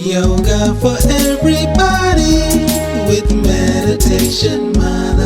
Yoga for everybody with Meditation Mutha.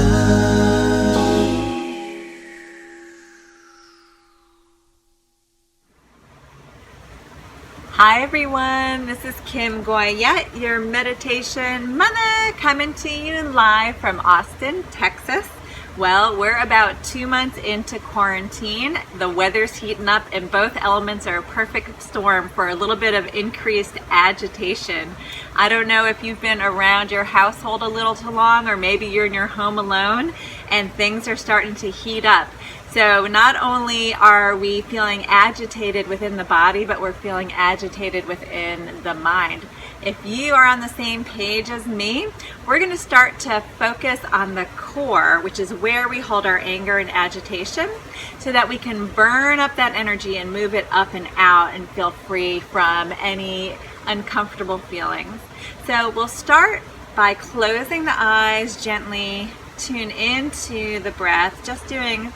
Hi everyone, this is Kim Goyette, your Meditation Mutha, coming to you live from Austin, Texas. Well, we're about 2 months into quarantine. The weather's heating up and both elements are a perfect storm for a little bit of increased agitation. I don't know if you've been around your household a little too long, or maybe you're in your home alone and things are starting to heat up. So not only are we feeling agitated within the body, but we're feeling agitated within the mind. If you are on the same page as me, we're going to start to focus on the core, which is where we hold our anger and agitation, so that we can burn up that energy and move it up and out and feel free from any uncomfortable feelings. So we'll start by closing the eyes gently, tune into the breath, just doing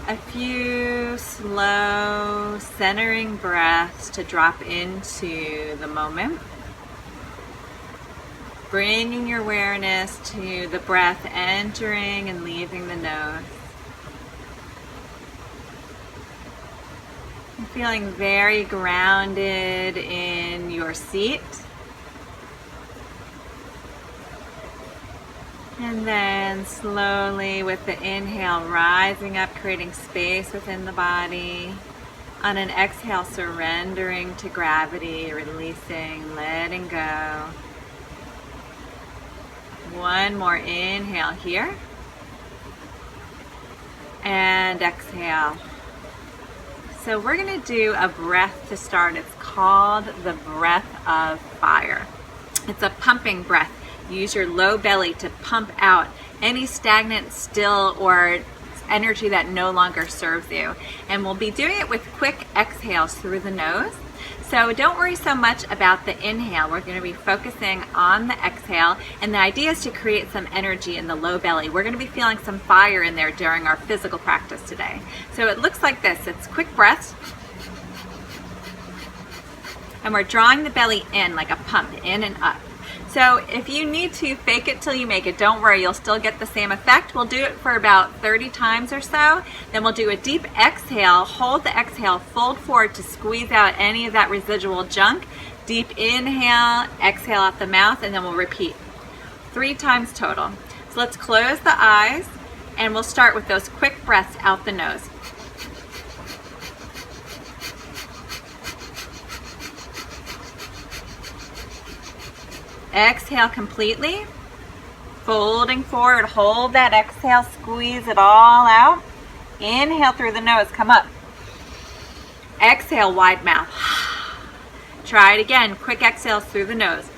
a few slow centering breaths to drop into the moment. Bringing your awareness to the breath entering and leaving the nose. You're feeling very grounded in your seat. And then slowly with the inhale, rising up, creating space within the body. On an exhale, surrendering to gravity, releasing, letting go. One more inhale here. And exhale. So we're going to do a breath to start. It's called the breath of fire. It's a pumping breath. Use your low belly to pump out any stagnant, still, or energy that no longer serves you. And we'll be doing it with quick exhales through the nose. So don't worry so much about the inhale. We're going to be focusing on the exhale, and the idea is to create some energy in the low belly. We're going to be feeling some fire in there during our physical practice today. So it looks like this. It's quick breaths, and we're drawing the belly in like a pump, in and up. So if you need to fake it till you make it, don't worry, you'll still get the same effect. We'll do it for about 30 times or so. Then we'll do a deep exhale, hold the exhale, fold forward to squeeze out any of that residual junk. Deep inhale, exhale out the mouth, and then we'll repeat 3 times total. So let's close the eyes, and we'll start with those quick breaths out the nose. Exhale completely, folding forward, hold that exhale, squeeze it all out. Inhale through the nose, come up. Exhale, wide mouth. Try it again, quick exhales through the nose.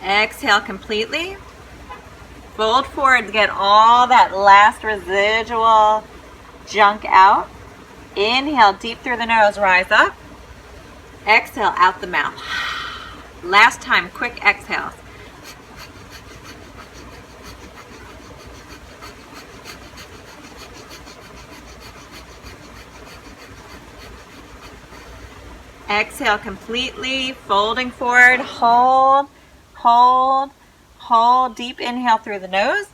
Exhale completely. Fold forward to get all that last residual junk out. Inhale deep through the nose, rise up. Exhale out the mouth. Last time, quick exhales. Exhale completely, folding forward, hold, hold. Hold, deep inhale through the nose.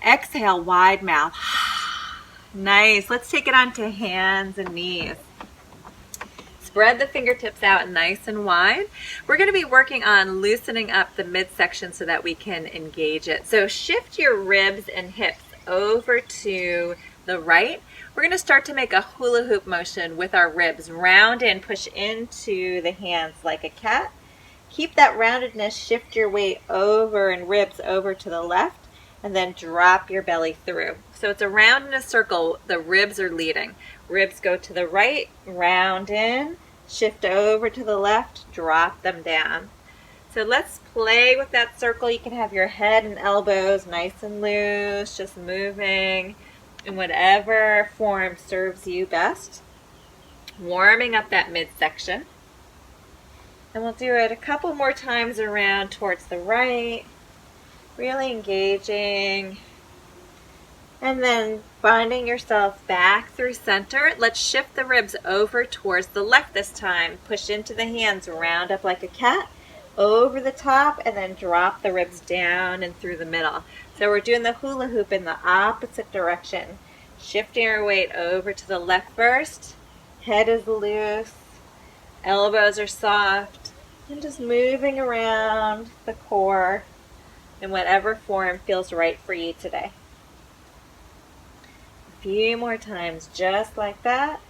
Exhale, wide mouth. Nice. Let's take it onto hands and knees. Spread the fingertips out nice and wide. We're going to be working on loosening up the midsection so that we can engage it. So shift your ribs and hips over to the right. We're going to start to make a hula hoop motion with our ribs. Round in, push into the hands like a cat. Keep that roundedness, shift your weight over and ribs over to the left, and then drop your belly through. So it's a round in a circle, the ribs are leading. Ribs go to the right, round in, shift over to the left, drop them down. So let's play with that circle. You can have your head and elbows nice and loose, just moving in whatever form serves you best. Warming up that midsection. And we'll do it a couple more times around towards the right Really engaging. And then finding yourself back through center. Let's shift the ribs over towards the left this time. Push into the hands, round up like a cat, over the top, and then drop the ribs down and through the middle. So we're doing the hula hoop in the opposite direction. Shifting our weight over to the left first. Head is loose. Elbows are soft. And just moving around the core in whatever form feels right for you today. A few more times just like that.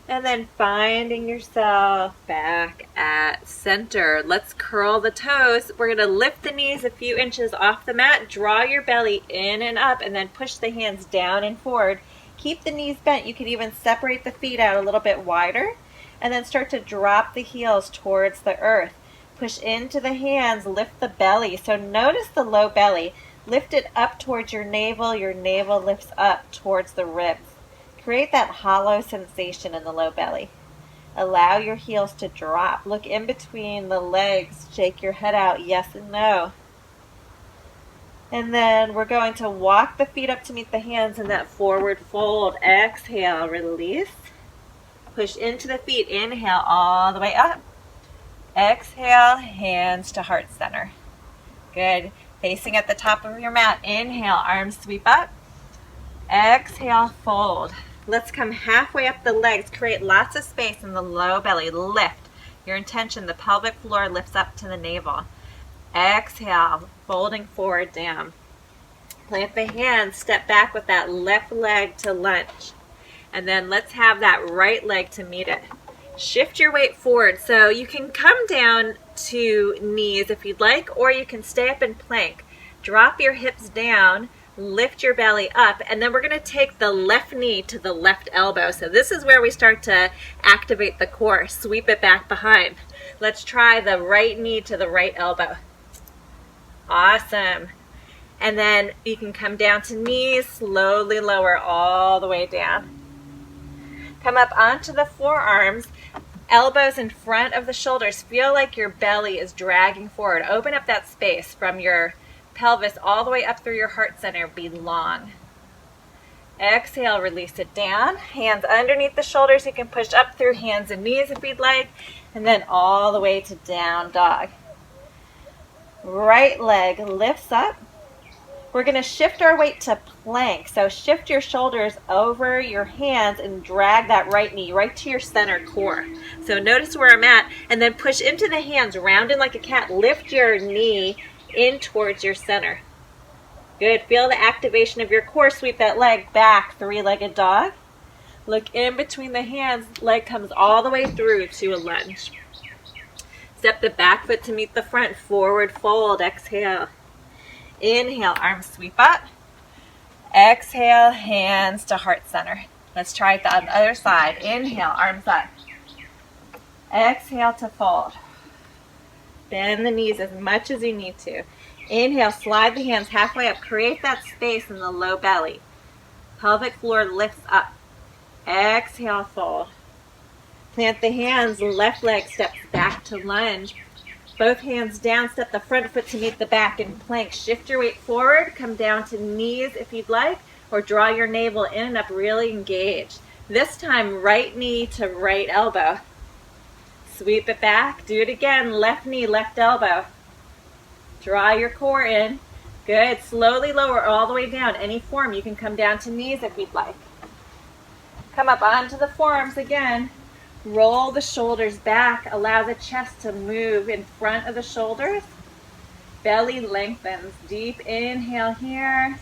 And then finding yourself back at center. Let's curl the toes. We're going to lift the knees a few inches off the mat. Draw your belly in and up, and then push the hands down and forward. Keep the knees bent. You could even separate the feet out a little bit wider. And then start to drop the heels towards the earth. Push into the hands. Lift the belly. So notice the low belly. Lift it up towards your navel. Your navel lifts up towards the ribs. Create that hollow sensation in the low belly. Allow your heels to drop. Look in between the legs. Shake your head out, yes and no. And then we're going to walk the feet up to meet the hands in that forward fold. Exhale, release. Push into the feet. Inhale all the way up. Exhale, hands to heart center. Good. Facing at the top of your mat. Inhale, arms sweep up. Exhale, fold. Let's come halfway up the legs. Create lots of space in the low belly. Lift. Your intention, the pelvic floor lifts up to the navel. Exhale, folding forward down. Plant the hands, step back with that left leg to lunge. And then let's have that right leg to meet it. Shift your weight forward. So you can come down to knees if you'd like, or you can stay up in plank. Drop your hips down. Lift your belly up, and then we're going to take the left knee to the left elbow. So this is where we start to activate the core. Sweep it back behind. Let's try the right knee to the right elbow. Awesome. And then you can come down to knees, slowly lower all the way down. Come up onto the forearms, elbows in front of the shoulders. Feel like your belly is dragging forward. Open up that space from your pelvis all the way up through your heart center. Be long. Exhale, release it down. Hands underneath the shoulders. You can push up through hands and knees if you'd like. And then all the way to down dog. Right leg lifts up. We're going to shift our weight to plank. So shift your shoulders over your hands and drag that right knee right to your center core. So notice where I'm at. And then push into the hands, round in like a cat. Lift your knee in towards your center. Good. Feel the activation of your core. Sweep that leg back, three-legged dog. Look in between the hands. Leg comes all the way through to a lunge. Step the back foot to meet the front. Forward fold. Exhale. Inhale, arms sweep up. Exhale, hands to heart center. Let's try it on the other side. Inhale, arms up. Exhale to fold. Bend the knees as much as you need to. Inhale, slide the hands halfway up. Create that space in the low belly. Pelvic floor lifts up. Exhale, fold. Plant the hands, left leg steps back to lunge. Both hands down, step the front foot to meet the back in plank. Shift your weight forward, come down to knees if you'd like, or draw your navel in and up, really engaged. This time, right knee to right elbow. Sweep it back. Do it again. Left knee, left elbow. Draw your core in. Good. Slowly lower all the way down. Any form. You can come down to knees if you'd like. Come up onto the forearms again. Roll the shoulders back. Allow the chest to move in front of the shoulders. Belly lengthens. Deep inhale here.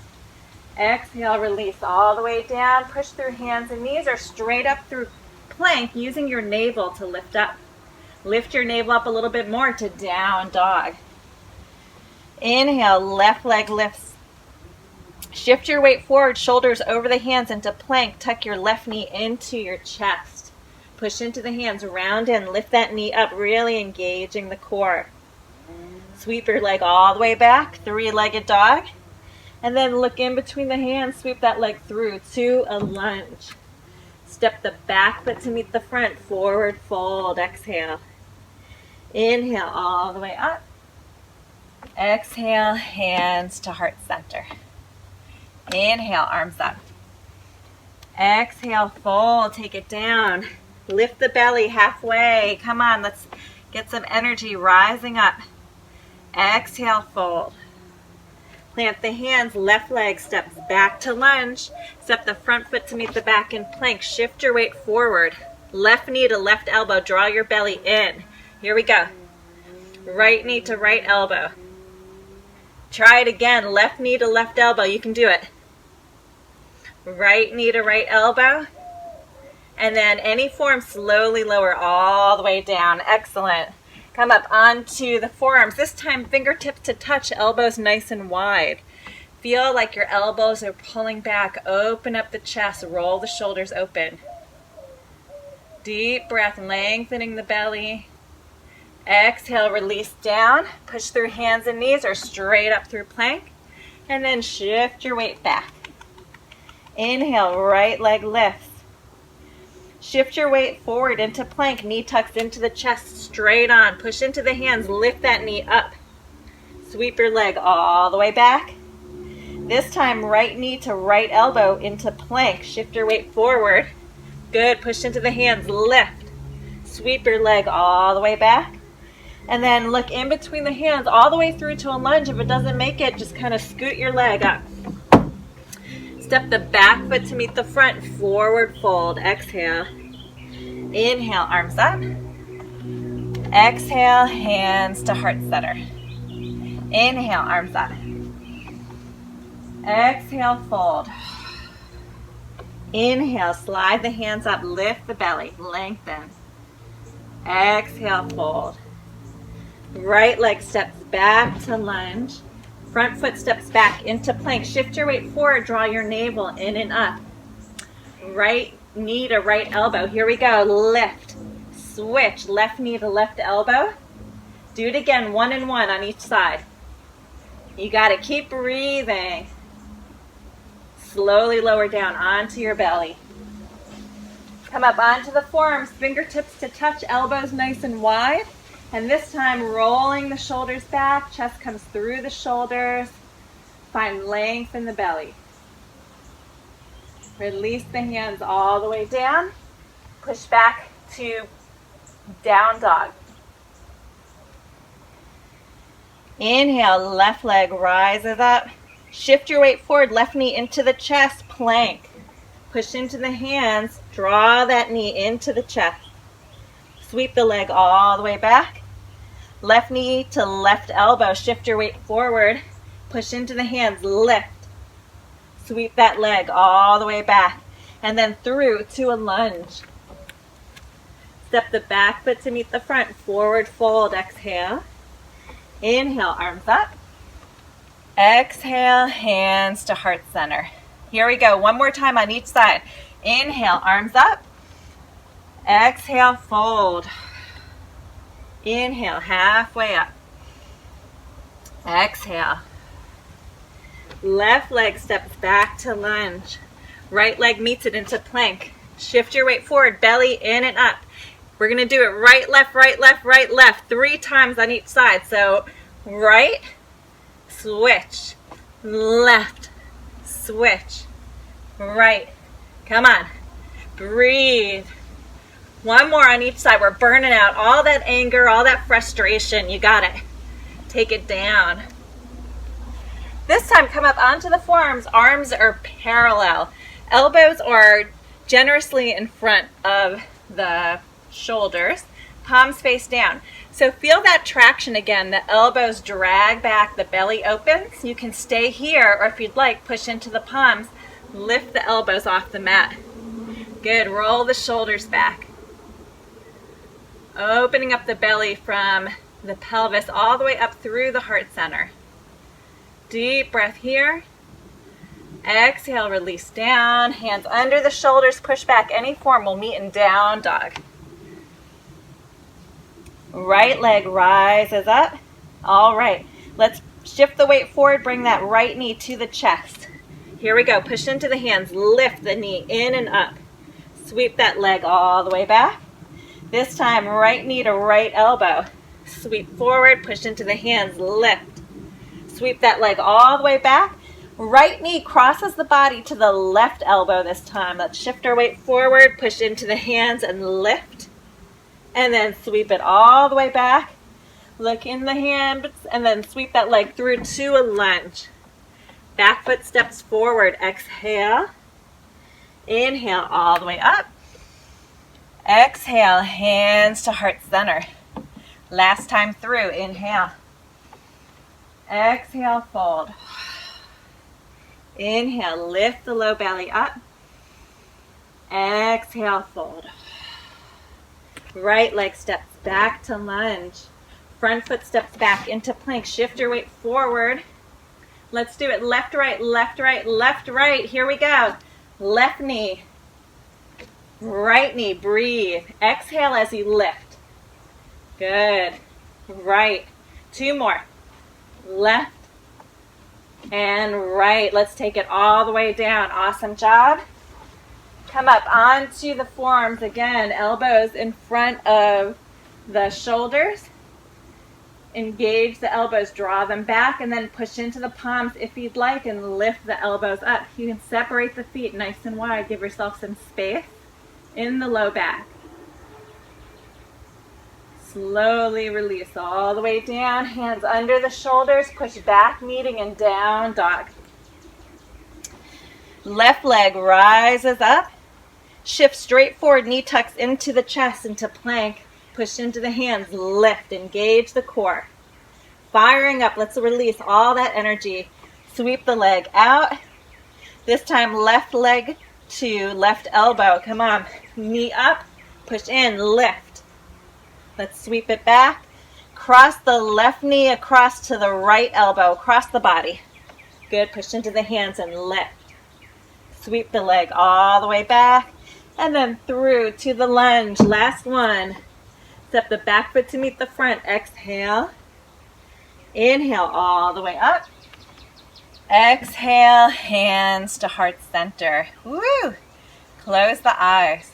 Exhale, release all the way down. Push through hands and knees or straight up through plank using your navel to lift up. Lift your navel up a little bit more to down dog. Inhale, left leg lifts. Shift your weight forward, shoulders over the hands into plank. Tuck your left knee into your chest. Push into the hands, round in. Lift that knee up, really engaging the core. Sweep your leg all the way back, three-legged dog. And then look in between the hands, sweep that leg through to a lunge. Step the back foot to meet the front, forward fold, exhale. Inhale all the way up. Exhale, hands to heart center. Inhale, arms up. Exhale, fold, take it down. Lift the belly halfway. Come on, let's get some energy rising up. Exhale, fold. Plant the hands, left leg steps back to lunge. Step the front foot to meet the back in plank. Shift your weight forward. Left knee to left elbow, draw your belly in. Here we go. Right knee to right elbow. Try it again, left knee to left elbow, you can do it. Right knee to right elbow. And then any form, slowly lower all the way down. Excellent. Come up onto the forearms. This time, fingertips to touch, elbows nice and wide. Feel like your elbows are pulling back. Open up the chest, roll the shoulders open. Deep breath, lengthening the belly. Exhale, release down. Push through hands and knees or straight up through plank. And then shift your weight back. Inhale, right leg lifts. Shift your weight forward into plank. Knee tucks into the chest, straight on. Push into the hands, lift that knee up. Sweep your leg all the way back. This time, right knee to right elbow into plank. Shift your weight forward. Good, push into the hands, lift. Sweep your leg all the way back. And then look in between the hands all the way through to a lunge. If it doesn't make it, just kind of scoot your leg up. Step the back foot to meet the front, forward fold. Exhale. Inhale, arms up. Exhale, hands to heart center. Inhale, arms up. Exhale, fold. Inhale, slide the hands up, lift the belly, lengthen. Exhale, fold. Right leg steps back to lunge. Front foot steps back into plank. Shift your weight forward, draw your navel in and up. Right knee to right elbow. Here we go. Lift. Switch. Left knee to left elbow. Do it again, 1 and 1 on each side. You got to keep breathing. Slowly lower down onto your belly. Come up onto the forearms, fingertips to touch, elbows nice and wide. And this time, rolling the shoulders back, chest comes through the shoulders. Find length in the belly. Release the hands all the way down. Push back to down dog. Inhale, left leg rises up. Shift your weight forward, left knee into the chest, plank. Push into the hands, draw that knee into the chest. Sweep the leg all the way back. Left knee to left elbow, shift your weight forward. Push into the hands, lift. Sweep that leg all the way back. And then through to a lunge. Step the back foot to meet the front, forward fold, exhale. Inhale, arms up. Exhale, hands to heart center. Here we go, one more time on each side. Inhale, arms up. Exhale, fold. Inhale, halfway up. Exhale. Left leg steps back to lunge. Right leg meets it into plank. Shift your weight forward, belly in and up. We're going to do it right, left, right, left, right, left. 3 times on each side. So right, switch, left, switch, right. Come on. Breathe. One more on each side. We're burning out all that anger, all that frustration. You got it. Take it down. This time, come up onto the forearms. Arms are parallel. Elbows are generously in front of the shoulders. Palms face down. So feel that traction again. The elbows drag back, the belly opens. You can stay here, or if you'd like, push into the palms. Lift the elbows off the mat. Good. Roll the shoulders back. Opening up the belly from the pelvis all the way up through the heart center. Deep breath here. Exhale, release down. Hands under the shoulders, push back. Any form will meet in down dog. Right leg rises up. All right. Let's shift the weight forward. Bring that right knee to the chest. Here we go. Push into the hands. Lift the knee in and up. Sweep that leg all the way back. This time, right knee to right elbow. Sweep forward, push into the hands, lift. Sweep that leg all the way back. Right knee crosses the body to the left elbow this time. Let's shift our weight forward, push into the hands and lift. And then sweep it all the way back. Look in the hands and then sweep that leg through to a lunge. Back foot steps forward. Exhale. Inhale all the way up. Exhale, hands to heart center. Last time through, inhale. Exhale, fold. Inhale, lift the low belly up. Exhale, fold. Right leg steps back to lunge. Front foot steps back into plank. Shift your weight forward. Let's do it. Left, right, left, right, left, right. Here we go. Left knee. Right knee. Breathe. Exhale as you lift. Good. Right. Two more. Left and right. Let's take it all the way down. Awesome job. Come up onto the forearms again. Elbows in front of the shoulders. Engage the elbows, draw them back, and then push into the palms if you'd like, and lift the elbows up. You can separate the feet nice and wide. Give yourself some space in the low back. Slowly release all the way down. Hands under the shoulders. Push back, meeting, and down dog. Left leg rises up. Shift straight forward. Knee tucks into the chest, into plank. Push into the hands, lift, engage the core. Firing up, let's release all that energy. Sweep the leg out. This time left leg to left elbow. Come on, knee up, push in, lift. Let's sweep it back. Cross the left knee across to the right elbow, across the body. Good, push into the hands and lift. Sweep the leg all the way back and then through to the lunge. Last one. Step the back foot to meet the front. Exhale. Inhale all the way up. Exhale, hands to heart center. Woo! Close the eyes.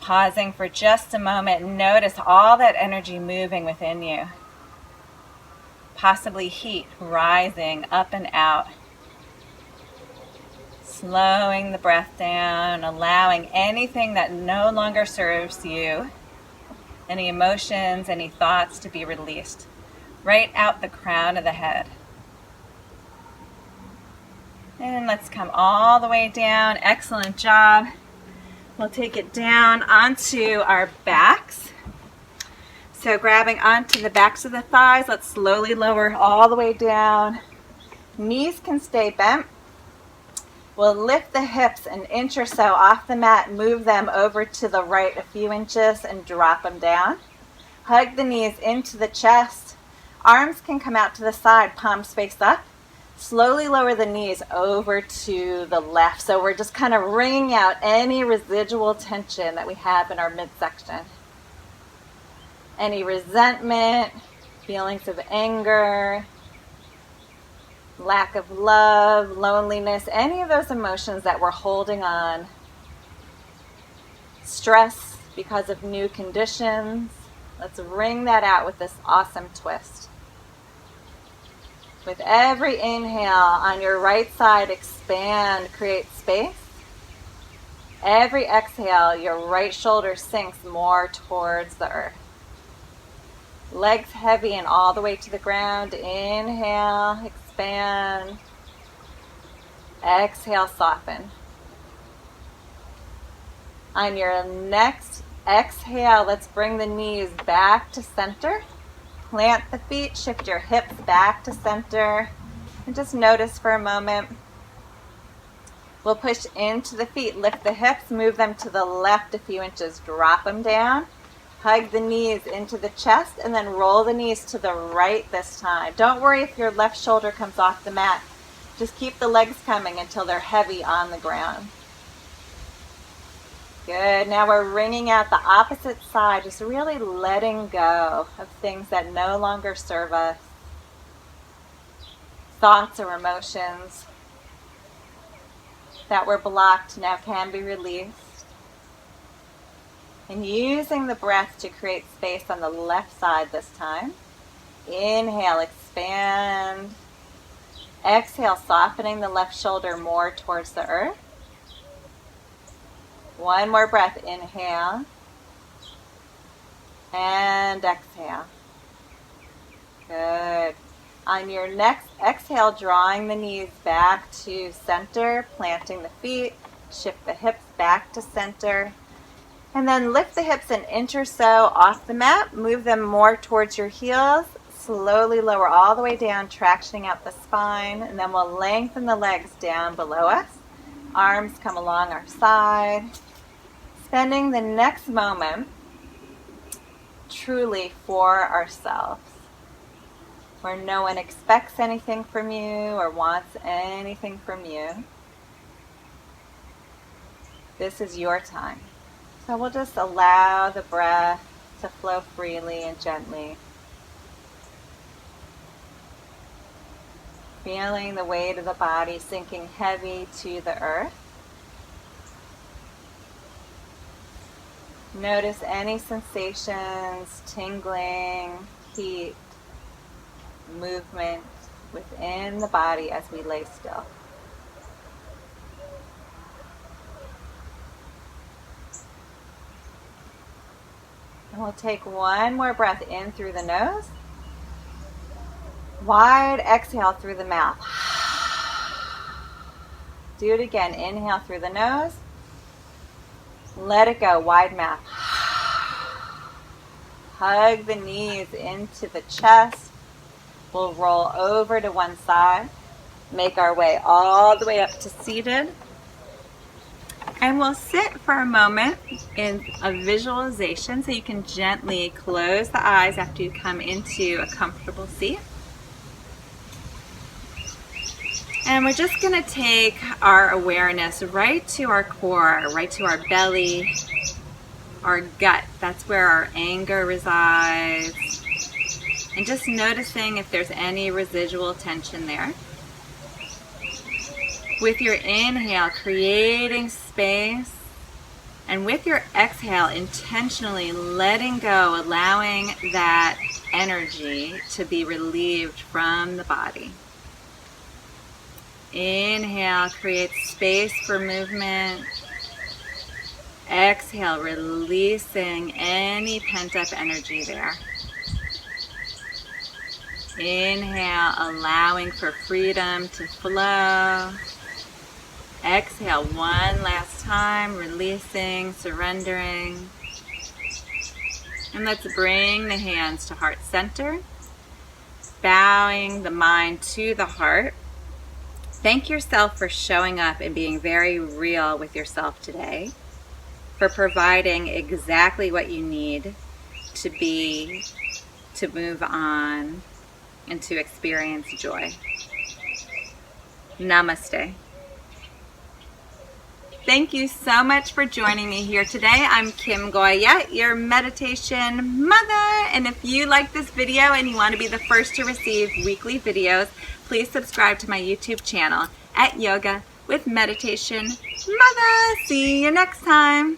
Pausing for just a moment. Notice all that energy moving within you. Possibly heat rising up and out. Slowing the breath down, allowing anything that no longer serves you, any emotions, any thoughts to be released, right out the crown of the head. And let's come all the way down. Excellent job. We'll take it down onto our backs. So grabbing onto the backs of the thighs, let's slowly lower all the way down. Knees can stay bent. We'll lift the hips an inch or so off the mat, move them over to the right a few inches and drop them down. Hug the knees into the chest. Arms can come out to the side, palms face up. Slowly lower the knees over to the left. So we're just kind of wringing out any residual tension that we have in our midsection. Any resentment, feelings of anger, lack of love, loneliness, any of those emotions that we're holding on. Stress because of new conditions. Let's wring that out with this awesome twist. With every inhale on your right side, expand, create space. Every exhale, your right shoulder sinks more towards the earth. Legs heavy and all the way to the ground. Inhale, expand. Exhale, soften. On your next exhale, let's bring the knees back to center. Plant the feet, shift your hips back to center, and just notice for a moment. We'll push into the feet, lift the hips, move them to the left a few inches, drop them down. Hug the knees into the chest and then roll the knees to the right this time. Don't worry if your left shoulder comes off the mat. Just keep the legs coming until they're heavy on the ground. Good. Now we're wringing out the opposite side, just really letting go of things that no longer serve us. Thoughts or emotions that were blocked now can be released. And using the breath to create space on the left side this time. Inhale, expand. Exhale, softening the left shoulder more towards the earth. One more breath, inhale. And exhale. Good. On your next exhale, drawing the knees back to center, planting the feet, shift the hips back to center, and then lift the hips an inch or so off the mat, move them more towards your heels, slowly lower all the way down, tractioning out the spine, and then we'll lengthen the legs down below us. Arms come along our side, spending the next moment truly for ourselves, where no one expects anything from you or wants anything from you. This is your time. So we'll just allow the breath to flow freely and gently. Feeling the weight of the body sinking heavy to the earth. Notice any sensations, tingling, heat, movement within the body as we lay still. And we'll take one more breath in through the nose. Wide exhale through the mouth. Do it again. Inhale through the nose. Let it go. Wide mouth. Hug the knees into the chest. We'll roll over to one side. Make our way all the way up to seated. And we'll sit for a moment in a visualization, so you can gently close the eyes after you come into a comfortable seat. And we're just going to take our awareness right to our core, right to our belly, our gut. That's where our anger resides. And just noticing if there's any residual tension there. With your inhale, creating space, and with your exhale, intentionally letting go, allowing that energy to be relieved from the body. Inhale, create space for movement. Exhale, releasing any pent-up energy there. Inhale, allowing for freedom to flow. Exhale one last time, releasing, surrendering. And let's bring the hands to heart center, bowing the mind to the heart. Thank yourself for showing up and being very real with yourself today, for providing exactly what you need to be, to move on, and to experience joy. Namaste. Thank you so much for joining me here today. I'm Kim Goyette, your meditation mother. And if you like this video and you want to be the first to receive weekly videos, please subscribe to my YouTube channel at Yoga with Meditation Mutha. See you next time.